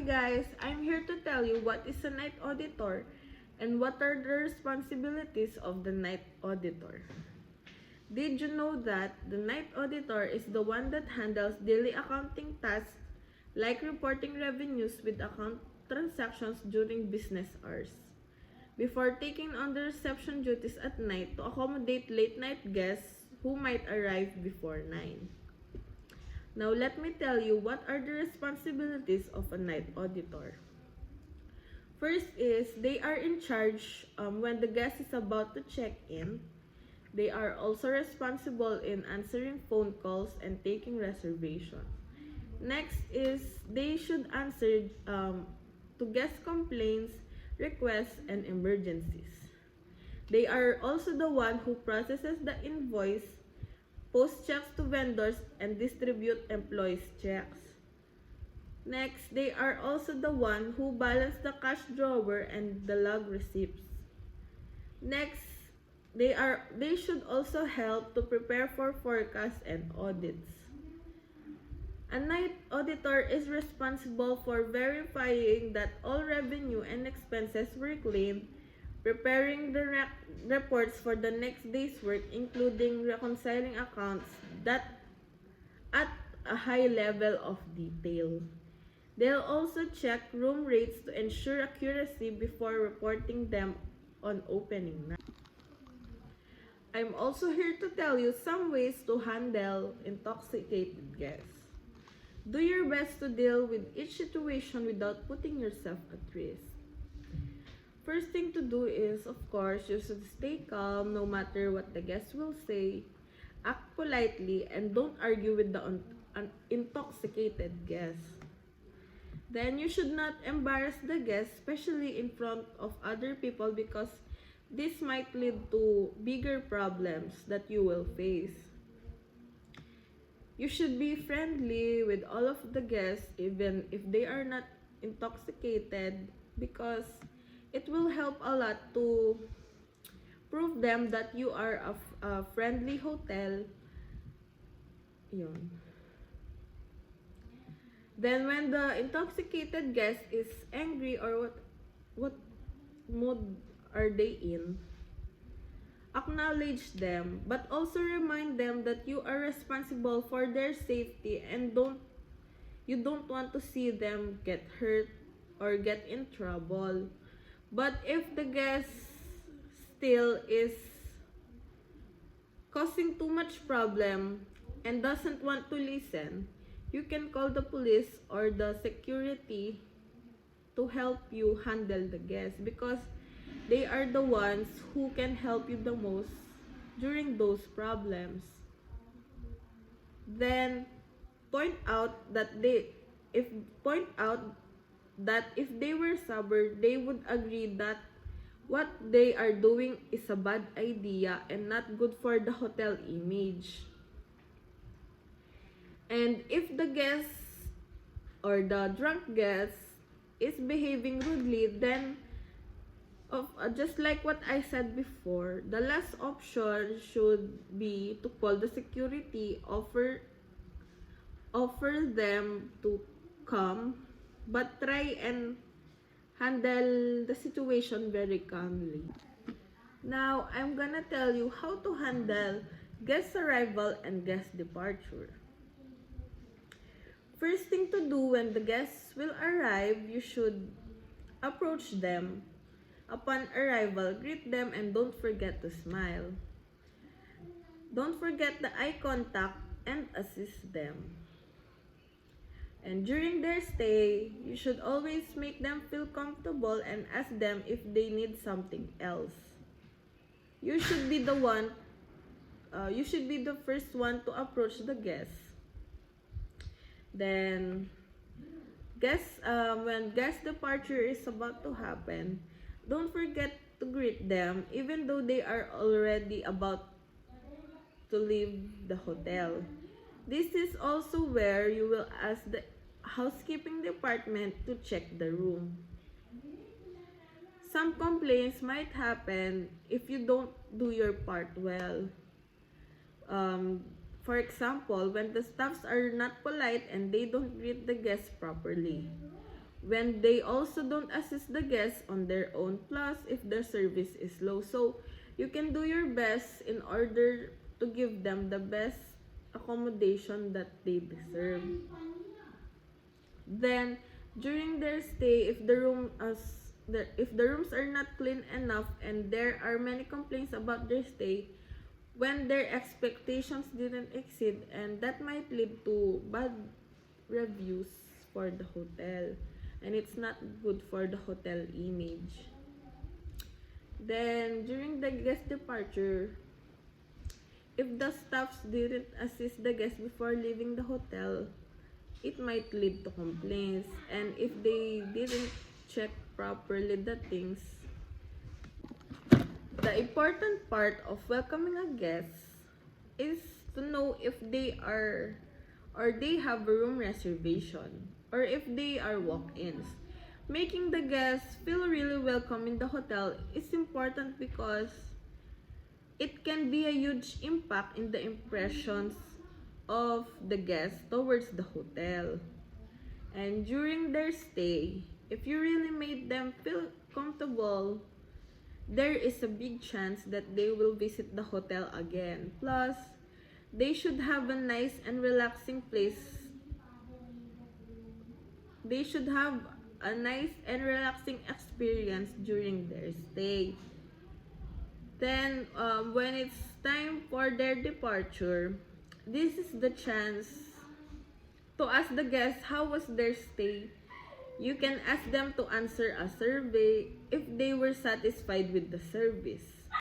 guys, I'm here to tell you what is a night auditor and what are the responsibilities of the night auditor. Did you know that the night auditor is the one that handles daily accounting tasks like reporting revenues with account transactions during business hours? Before taking on the reception duties at night to accommodate late night guests who might arrive before 9. Now let me tell you what are the responsibilities of a night auditor. First is they are in charge when the guest is about to check in. They are also responsible in answering phone calls and taking reservations. Next is they should answer to guest complaints, requests, and emergencies. They are also the one who processes the invoice, post checks to vendors, and distribute employees' checks. Next, they are also the one who balance the cash drawer and the log receipts. Next, they should also help to prepare for forecasts and audits. A night auditor is responsible for verifying that all revenue and expenses were claimed, preparing the reports for the next day's work, including reconciling accounts that at a high level of detail. They'll also check room rates to ensure accuracy before reporting them on opening night. I'm also here to tell you some ways to handle intoxicated guests. Do your best to deal with each situation without putting yourself at risk. First thing to do is, of course, you should stay calm no matter what the guests will say. Act politely and don't argue with the intoxicated guests. Then you should not embarrass the guests, especially in front of other people, because this might lead to bigger problems that you will face. You should be friendly with all of the guests even if they are not intoxicated, because it will help a lot to prove them that you are a friendly hotel. Yun. Then when the intoxicated guest is angry or what mood are they in, acknowledge them, but also remind them that you are responsible for their safety and you don't want to see them get hurt or get in trouble. But if the guest still is causing too much problem and doesn't want to listen, you can call the police or the security to help you handle the guest, because they are the ones who can help you the most during those problems. Then point out that if they were sober, they would agree that what they are doing is a bad idea and not good for the hotel image. And if the guest or the drunk guest is behaving rudely, then just like what I said before, the last option should be to call the security, offer them to come, but try and handle the situation very calmly. Now, I'm gonna tell you how to handle guest arrival and guest departure. First thing to do when the guests will arrive, you should approach them. Upon arrival, greet them and don't forget to smile. Don't forget the eye contact and assist them. And during their stay, you should always make them feel comfortable and ask them if they need something else. You should be the first one to approach the guests. Then, when guest departure is about to happen, don't forget to greet them even though they are already about to leave the hotel. This is also where you will ask the housekeeping department to check the room. Some complaints might happen if you don't do your part well. For example, when the staffs are not polite and they don't greet the guests properly, when they also don't assist the guests on their own, plus if the service is low. So you can do your best in order to give them the best accommodation that they deserve. Then during their stay, if the rooms are not clean enough and there are many complaints about their stay, when their expectations didn't exceed, and that might lead to bad reviews for the hotel, and it's not good for the hotel image. Then during the guest departure, if the staffs didn't assist the guests before leaving the hotel, it might lead to complaints, and if they didn't check properly the things. The important part of welcoming a guest is to know if they are or they have a room reservation or if they are walk-ins. Making the guests feel really welcome in the hotel is important because it can be a huge impact in the impressions of the guests towards the hotel. And during their stay, if you really made them feel comfortable, there is a big chance that they will visit the hotel again. Plus, they should have a nice and relaxing place. They should have a nice and relaxing experience during their stay. Then, when it's time for their departure, this is the chance to ask the guests how was their stay. You can ask them to answer a survey if they were satisfied with the service.